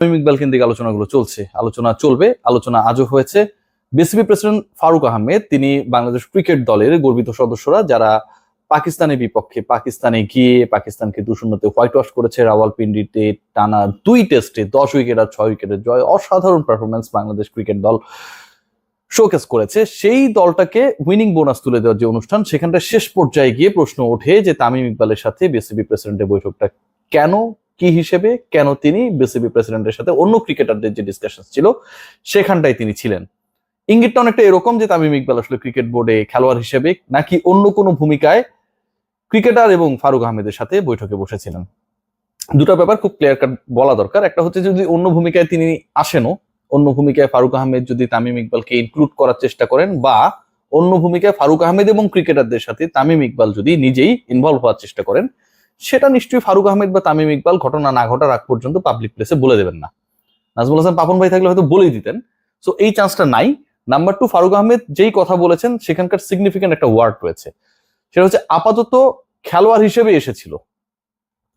তামিম ইকবাল কেন্দ্রিক আলোচনাগুলো চলছে, আলোচনা চলবে, আলোচনা আজও হয়েছে। বিসিবি প্রেসিডেন্ট ফারুক আহমেদ তিনি বাংলাদেশ ক্রিকেট দলের গর্বিত সদস্যরা যারা পাকিস্তানের বিপক্ষে পাকিস্তানে গিয়ে পাকিস্তানকে 2-0 হোয়াইট ওয়াশ করেছে, রাওয়ালপিন্ডিতে টানা 2 টেস্টে 10 উইকেট আর 6 উইকেটের জয়, অসাধারণ পারফরমেন্স বাংলাদেশ ক্রিকেট দল শোকেস করেছে। সেই দলটাকে উইনিং বোনাস তুলে দেওয়ার যে অনুষ্ঠান, সেখানটা শেষ পর্যায়ে গিয়ে প্রশ্ন ওঠে যে তামিম ইকবালের সাথে বিসিবি প্রেসিডেন্টের বৈঠকটা কেন, কি হিসেবে, কেন তিনি বিসিবি প্রেসিডেন্টের সাথে অন্য ক্রিকেটারদের যে ডিসকাশন ছিল সেখানটায় তিনি ছিলেন। ইঙ্গিতটা অনেকটা এরকম যে তামিম ইকবাল আসলে ক্রিকেট বোর্ডে খেলোয়াড় হিসেবে নাকি অন্য কোনো ভূমিকায় ক্রিকেটার এবং ফারুক আহমেদের সাথে বৈঠকে বসেছিলেন। দুটো ব্যাপার খুব ক্লিয়ার কাট বলা দরকার। একটা হচ্ছে যদি অন্য ভূমিকায় তিনি আসেনও, অন্য ভূমিকায় ফারুক আহমেদ যদি তামিম ইকবালকে ইনক্লুড করার চেষ্টা করেন, বা অন্য ভূমিকায় ফারুক আহমেদ এবং ক্রিকেটারদের সাথে তামিম ইকবাল যদি নিজেই ইনভলভ হওয়ার চেষ্টা করেন, সেটা নিশ্চয়ই ফারুক আহমেদ বা তামিম ইকবাল ঘটনা না ঘটার আগ পর্যন্ত পাবলিক প্লেসে বলে দেবেন না। নাজমুল হাসান পাপন ভাই থাকলে হয়তো বলেই দিতেন। সো এই চান্সটা নাই। নাম্বার 2, ফারুক আহমেদ যেই কথা বলেছেন সেখানকার সিগনিফিকেন্ট একটা ওয়ার্ড রয়েছে, সেটা হচ্ছে আপাতত খেলোয়াড় হিসেবে এসেছিল।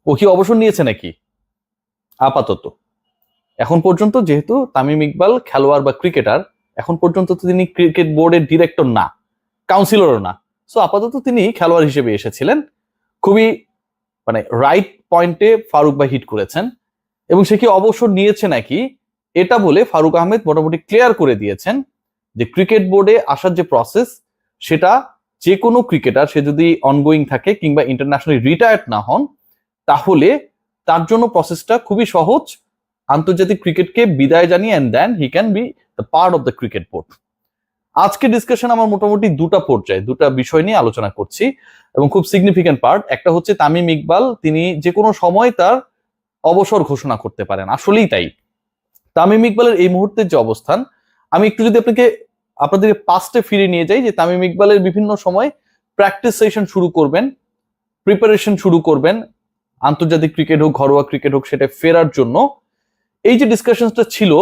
ও কি অবসর নিয়েছে নাকি? আপাতত এখন পর্যন্ত যেহেতু তামিম ইকবাল খেলোয়াড় বা ক্রিকেটার, এখন পর্যন্ত তো তিনি ক্রিকেট বোর্ডের ডিরেক্টর না, কাউন্সিলরও না। সো আপাতত তিনি খেলোয়াড় হিসেবে এসেছিলেন। খুবই রাইট পয়েন্টে ফারুক ভাই হিট করেছেন। এবং সে কি অবসর নিয়েছে নাকি এটা বলে ফারুক আহমেদ মোটামুটি ক্লিয়ার করে দিয়েছেন যে ক্রিকেট বোর্ডে আসার যে প্রসেস, সেটা যে কোনো ক্রিকেটার সে যদি অনগোয়িং থাকে কিংবা ইন্টারন্যাশনালি রিটায়ার্ড না হন, তাহলে তার জন্য প্রসেসটা খুবই সহজ। আন্তর্জাতিক ক্রিকেটকে বিদায় জানিয়ে and then he can be the part of the cricket board. আজকে ডিসকাশন আমার মোটামুটি দুটা পর্যায়ে, দুটা বিষয় নিয়ে আলোচনা করছি এবং খুব সিগনিফিকেন্ট পার্ট। একটা হচ্ছে তামিম ইকবাল তিনি যে কোনো সময় তার অবসর ঘোষণা করতে পারেন, আসলেই তাই। তামিম ইকবালের এই মুহূর্তের যে অবস্থান, আমি একটু যদি আপনাদেরকে পাস্টে ফিরে নিয়ে যাই, যে তামিম ইকবালের বিভিন্ন সময় প্র্যাকটিস সেশন শুরু করবেন, প্রিপারেশন শুরু করবেন, আন্তর্জাতিক ক্রিকেট হোক ঘরোয়া ক্রিকেট হোক, সেটা ফেরার জন্য এই যে ডিসকাশনটা ছিল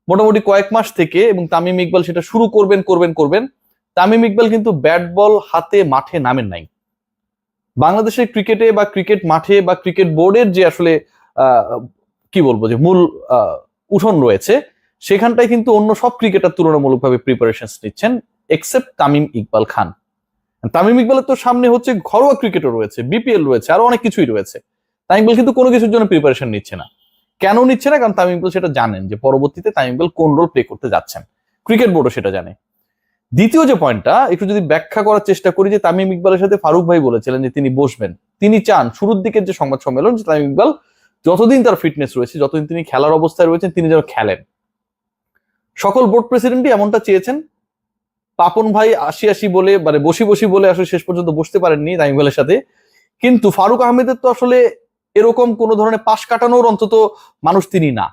মোটামুটি কয়েক মাস থেকে, এবং তামিম ইকবাল সেটা শুরু করবেন। তামিম ইকবাল কিন্তু ব্যাট বল হাতে মাঠে নামেন নাই। বাংলাদেশের ক্রিকেটে বা ক্রিকেট মাঠে বা ক্রিকেট বোর্ডের যে আসলে কি বলবো যে মূল উঠোন রয়েছে, সেখানটায় কিন্তু অন্য সব ক্রিকেটার তুলনামূলকভাবে প্রিপারেশন নিচ্ছেন এক্সেপ্ট তামিম ইকবাল খান। তামিম ইকবালের তো সামনে হচ্ছে ঘরোয়া ক্রিকেটও রয়েছে, বিপিএল রয়েছে, আরো অনেক কিছুই রয়েছে। তামিম ইকবাল কিন্তু কোনো কিছুর জন্য প্রিপারেশন নিচ্ছে না। কেন নিচ্ছে না? কারণ তামিম ইকবাল সেটা জানেন যে পরবর্তীতে তামিম ইকবাল কোন রোল প্লে করতে যাচ্ছেন, ক্রিকেট বোর্ডও সেটা জানে। দ্বিতীয় যে পয়েন্টটা একটু যদি ব্যাখ্যা করার চেষ্টা করি, যে তামিম ইকবালের সাথে ফারুক ভাই বলেছিলেন যে তিনি বসবেন, তিনি চান শুরুর দিকের যে সংবাদ সম্মেলন, যে তামিম ইকবাল যতদিন তার ফিটনেস রয়েছে, যতদিন তিনি খেলার অবস্থায় রয়েছেন, তিনি যেন খেলেন। সকল বোর্ড প্রেসিডেন্টই এমনটা চেয়েছেন। পাপন ভাই আসি বলে বসি বলে আসলে শেষ পর্যন্ত বসতে পারেননি তামিম ইকবালের সাথে। কিন্তু ফারুক আহমেদের তো আসলে এরকম কোন ধরনের পাশ কাটানোর অন্তত মানুষ তিনি না।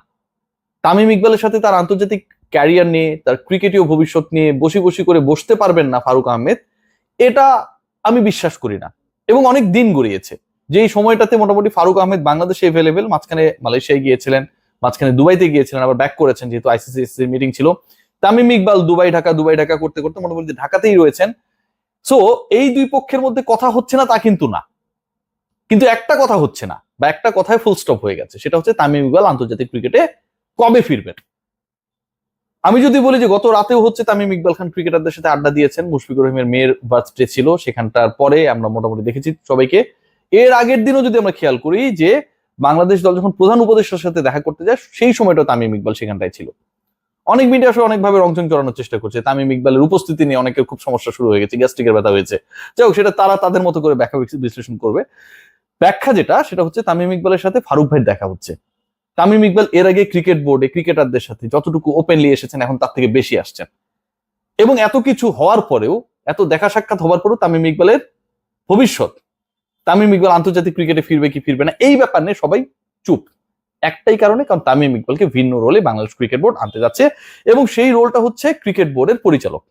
তামিম ইকবালের সাথে তার আন্তর্জাতিক ক্যারিয়ার নিয়ে, তার ক্রিকেটীয় ভবিষ্যৎ নিয়ে বসি করে বসতে পারবেন না ফারুক আহমেদ, এটা আমি বিশ্বাস করি না। এবং অনেক দিন গড়িয়েছে যে এই সময়টাতে মোটামুটি ফারুক আহমেদ বাংলাদেশে এভেলেবেল, মাঝখানে মালয়েশিয়ায় গিয়েছিলেন, মাঝখানে দুবাইতে গিয়েছিলেন, আবার ব্যাক করেছেন যেহেতু আইসিসি মিটিং ছিল। তামিম ইকবাল দুবাই ঢাকা করতে করতে মোটামুটি ঢাকাতেই রয়েছেন। সো এই দুই পক্ষের মধ্যে কথা হচ্ছে না তা কিন্তু না, কিন্তু একটা কথা হচ্ছে না, বা একটা কথায় ফুল স্টপ হয়ে গেছে, সেটা হচ্ছে তামিম ইকবাল আন্তর্জাতিক ক্রিকেটে কবে ফিরবেন। আমি যদি বলি যে গত রাতেও হচ্ছে তামিম ইকবাল খান ক্রিকেটারদের সাথে আড্ডা দিয়েছেন, মুশফিকুর রহিমের মেয়ের বার্থডে ছিল, সেখানটার পরে আমরা মোটামুটি দেখেছি সবাইকে। এর আগের দিনও যদি আমরা খেয়াল করি যে বাংলাদেশ দল যখন প্রধান উপদেষ্টার সাথে দেখা করতে যায়, সেই সময়টা তামিম ইকবাল সেখানটায় ছিল। অনেক মিডিয়া আসলে অনেকভাবে রংচং চড়ানোর চেষ্টা করছে, তামিম ইকবালের উপস্থিতি নিয়ে অনেকের খুব সমস্যা শুরু হয়ে গেছে, গ্যাস্ট্রিকের ব্যথা হয়েছে। যাই হোক, সেটা তারা তাদের মতো করে ব্যাখ্যা বিশ্লেষণ করবে। ব্যাখ্যা যেটা, সেটা হচ্ছে তামিম ইকবালের সাথে ফারুক ভাইয়ের দেখা হচ্ছে। তামিম ইকবাল এর আগে ক্রিকেট বোর্ডে ক্রিকেটারদের সাথে যতটুকু ওপেনলি এসেছেন, এখন তার থেকে বেশি আসছেন। এবং এত কিছু হওয়ার পরেও, এত দেখা সাক্ষাৎ হওয়ার পরেও তামিম ইকবালের ভবিষ্যৎ, তামিম ইকবাল আন্তর্জাতিক ক্রিকেটে ফিরবে কি ফিরবে না, এই ব্যাপার নিয়ে সবাই চুপ। একটাই কারণে, কারণ তামিম ইকবালকে ভিন্ন রোলে বাংলাদেশ ক্রিকেট বোর্ড আনতে যাচ্ছে, এবং সেই রোলটা হচ্ছে ক্রিকেট বোর্ডের পরিচালক।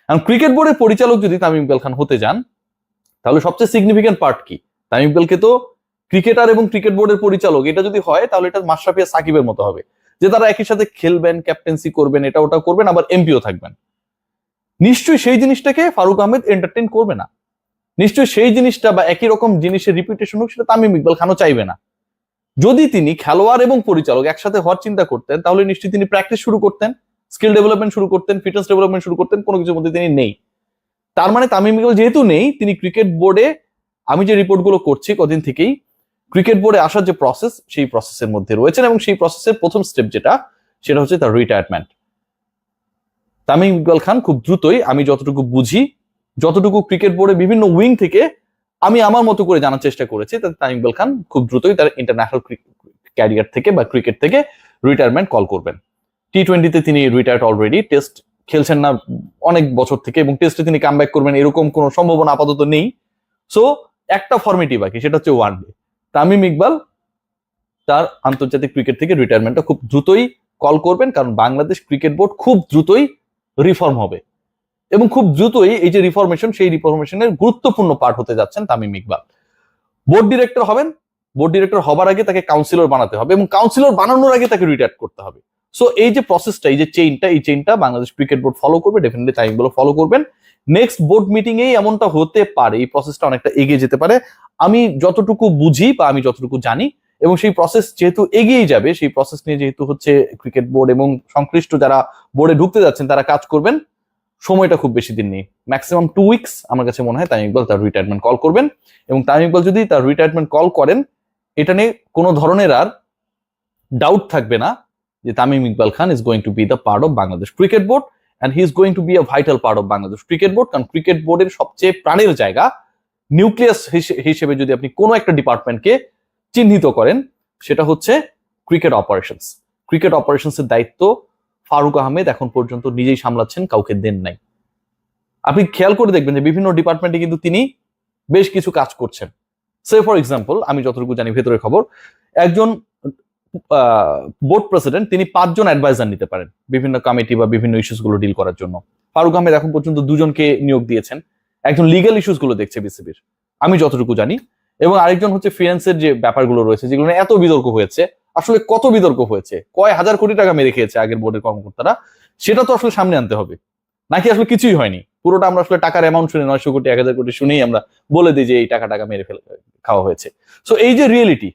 কারণ ক্রিকেট বোর্ডের পরিচালক যদি তামিম ইকবাল খান হতে যান, তাহলে সবচেয়ে সিগনিফিকেন্ট পার্ট কি? তামিম ইকবালকে তো ক্রিকেটার এবং ক্রিকেট বোর্ডের পরিচালক, এটা যদি হয় তাহলে এটা মাশরাফি আর সাকিবের মতো হবে, যে তারা একই সাথে খেলবেন, ক্যাপ্টেন্সি করবেন, এটা ওটা করবেন, আবার এমপিও থাকবেন। নিশ্চয়ই সেই জিনিসটাকে ফারুক আহমেদ এন্টারটেইন করবে না। নিশ্চয়ই সেই জিনিসটা বা একই রকম জিনিসের রিপিটেশন হোক, সেটা তামিম ইকবাল খানও চাইবে না। যদি তিনি খেলোয়াড় এবং পরিচালক একসাথে হওয়ার চিন্তা করতেন তাহলে নিশ্চয়ই তিনি প্র্যাকটিস শুরু করতেন, স্কিল ডেভেলপমেন্ট শুরু করতেন, ফিটনেস ডেভেলপমেন্ট শুরু করতেন, কোনো কিছুর মধ্যে তিনি নেই। তার মানে তামিম ইকবাল যেহেতু নেই, তিনি ক্রিকেট বোর্ডে, আমি যে রিপোর্টগুলো করছি কদিন থেকেই, ক্রিকেট বোর্ডে আসার যে প্রসেস সেই প্রসেসের মধ্যে রয়েছেন এবং সেই প্রসেসের প্রথম স্টেপ যেটা সেটা হচ্ছে তার রিটায়ারমেন্ট। তামিম ইকবাল খান খুব দ্রুতই, আমি যতটুকু বুঝি, যতটুকু ক্রিকেট বোর্ডে বিভিন্ন উইং থেকে আমি আমার মতো করে জানার চেষ্টা করেছি, তাতে তামিম ইকবাল খান খুব দ্রুতই তার ইন্টারন্যাশনাল ক্যারিয়ার থেকে বা ক্রিকেট থেকে রিটায়ারমেন্ট কল করবেন। টি-20তে তিনি রিটায়ার্ড অলরেডি, টেস্ট খেলছেন না অনেক বছর থেকে এবং টেস্টে তিনি কামব্যাক করবেন এরকম কোনো সম্ভাবনা আপাতত নেই। সো একটা ফর্মেটই বাকি, সেটা হচ্ছে ওয়ানডে। তামিম ইকবাল তার আন্তর্জাতিক ক্রিকেট থেকে রিটায়ারমেন্টটা খুব দ্রুতই কল করবেন, কারণ বাংলাদেশ ক্রিকেট বোর্ড খুব দ্রুতই রিফর্ম হবে এবং খুব দ্রুতই এই যে রিফরমেশন, সেই রিফরমেশনের গুরুত্বপূর্ণ পার্ট হতে যাচ্ছেন তামিম ইকবাল। বোর্ড ডিরেক্টর হবেন, বোর্ড ডিরেক্টর হবার আগে তাকে কাউন্সিলর বানাতে হবে এবং কাউন্সিলর বানানোর আগে তাকে রিটায়ার করতে হবে। সো এই যে প্রসেসটা, এই যে চেইনটা, এই চেইনটা বাংলাদেশ ক্রিকেট বোর্ড ফলো করবে, ডেফিনেটলি তামিম ইকবাল ফলো করবেন। নেক্সট বোর্ড মিটিং এই এমনটা হতে পারে, এই প্রসেসটা অনেকটা এগিয়ে যেতে পারে আমি যতটুকু বুঝি বা আমি যতটুকু জানি। এবং সেই প্রসেস যেহেতু এগিয়ে যাবে, সেই প্রসেস নিয়ে যেহেতু হচ্ছে ক্রিকেট বোর্ড এবং সংশ্লিষ্ট যারা বোর্ডে ঢুকতে যাচ্ছেন তারা কাজ করবেন, সময়টা খুব বেশি দিন নেই, ম্যাক্সিমাম 2 উইকস আমার কাছে মনে হয় তামিম ইকবাল তার রিটায়ারমেন্ট কল করবেন। এবং তামিম ইকবাল যদি তার রিটায়ারমেন্ট কল করেন, এটা নিয়ে কোনো ধরনের আর ডাউট থাকবে না যে Tamim Iqbal Khan is going to be the part of Bangladesh cricket board and he is going to be a vital part of Bangladesh cricket board. কারণ ক্রিকেট বোর্ডের সবচেয়ে প্রাণের জায়গা, নিউক্লিয়াস হিসেবে যদি আপনি কোনো একটা ডিপার্টমেন্টকে চিহ্নিত করেন, সেটা হচ্ছে ক্রিকেট অপারেশনস। ক্রিকেট অপারেশনস এর দায়িত্ব ফারুক আহমেদ এখন পর্যন্ত নিজেই সামলাচ্ছেন, কাউকে দেন নাই। আপনি খেয়াল করে দেখবেন যে বিভিন্ন ডিপার্টমেন্টে কিন্তু তিনি বেশ কিছু কাজ করছেন। সে ফর এক্সাম্পল, আমি যতটুকু জানি ভেতরের খবর, একজন বোর্ড প্রেসিডেন্ট তিনি 5 জন অ্যাডভাইজার নিতে পারেন বিভিন্ন কমিটি বা বিভিন্ন ইস্যুস গুলো ডিল করার জন্য। ফারুক আহমেদ এখন পর্যন্ত 2 জনকে নিয়োগ দিয়েছেন। একজন লিগ্যাল ইস্যুস গুলো দেখছে বিসিবির, আমি যতটুকু জানি, এবং আরেকজন হচ্ছে ফিনান্সের যে ব্যাপারগুলো রয়েছে যেগুলো এত বিতর্ক হয়েছে। আসলে কত বিতর্ক হয়েছে, কয় হাজার কোটি টাকা মেরে খেয়েছে আগের বোর্ডের কর্মকর্তারা, সেটা তো আসলে সামনে আনতে হবে। নাকি আসলে কিছুই হয়নি, পুরোটা আমরা আসলে টাকার অ্যামাউন্ট শুনে 900 কোটি 1000 কোটি শুনেই আমরা বলে দিই যে এই টাকা মেরে খাওয়া হয়েছে। সো এই যে রিয়েলিটি,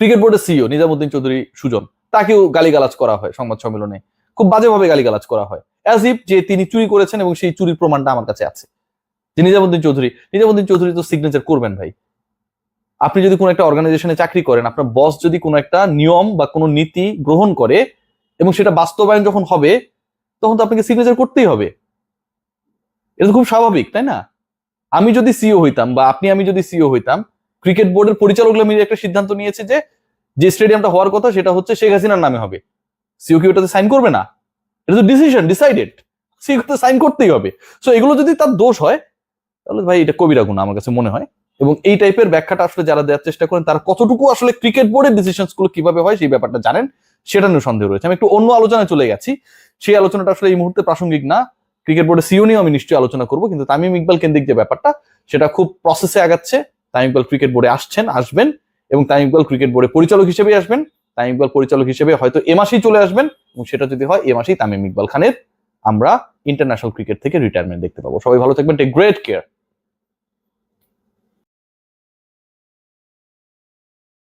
ক্রিকেট বোর্ডের সিইও নিজামুদ্দিন চৌধুরী সুজন, তাকেও গালিগালাজ করা হয় সংবাদ সম্মেলনে, খুব বাজেভাবে গালিগালাজ করা হয়, অ্যাজ ইফ যে তিনি চুরি করেছেন এবং সেই চুরির প্রমাণটা আমার কাছে আছে। যে নিজামুদ্দিন চৌধুরী তো সিগনেচার করবেন ভাই। আপনি যদি কোনো একটা অর্গানাইজেশনে চাকরি করেন, আপনার বস যদি কোনো একটা নিয়ম বা কোনো নীতি গ্রহণ করে এবং সেটা বাস্তবায়ন যখন হবে, তখন তো আপনাকে সিগনেচার করতেই হবে। এটা তো খুব স্বাভাবিক, তাই না? আমি যদি সিইও হইতাম বা আমি যদি সিইও হইতাম, ক্রিকেট বোর্ডের পরিচালকরা মিলে একটা সিদ্ধান্ত নিয়েছে যে স্টেডিয়ামটা হওয়ার কথা সেটা হচ্ছে শেখ হাসিনার নামে হবে, সিইও কি ওটাতে সাইন করবে না? এটা তো ডিসিশন, ডিসাইডেড, সিইও তো সাইন করতেই হবে। সো এগুলো যদি তার দোষ হয়, তাহলে ভাই এটা কবিরা গুনাহ আমার কাছে মনে হয়। এবং এই টাইপের ব্যাখ্যাটা আসলে যারা দেওয়ার চেষ্টা করেন, তারা কতটুকু আসলে ক্রিকেট বোর্ডের ডিসিশনস গুলো কিভাবে হয় সেই ব্যাপারটা জানেন, সেটা নিয়ে সন্দেহ রয়েছে। আমি একটু অন্য আলোচনায় চলে গেছি, সেই আলোচনাটা আসলে এই মুহূর্তে প্রাসঙ্গিক না। ক্রিকেট বোর্ডের সিইও নিয়েও আমি নিশ্চয়ই আলোচনা করবো, কিন্তু তামিম ইকবাল কেন্দ্রিক যে ব্যাপারটা সেটা খুব প্রসেসে আগাচ্ছে। তামিম ইকবাল ক্রিকেট বোর্ডে আসবেন এবং তামিম ইকবাল ক্রিকেট বোর্ডে পরিচালক হিসেবে আসবেন। তামিম ইকবাল পরিচালক হিসেবে হয়তো এ মাসেই চলে আসবেন এবং সেটা যদি হয় এ মাসেই তামিম ইকবাল খানের আমরা ইন্টারন্যাশনাল ক্রিকেট থেকে রিটায়ারমেন্ট দেখতে পাবো। সবাই ভালো থাকবেন, টেক গ্রেট কেয়ার।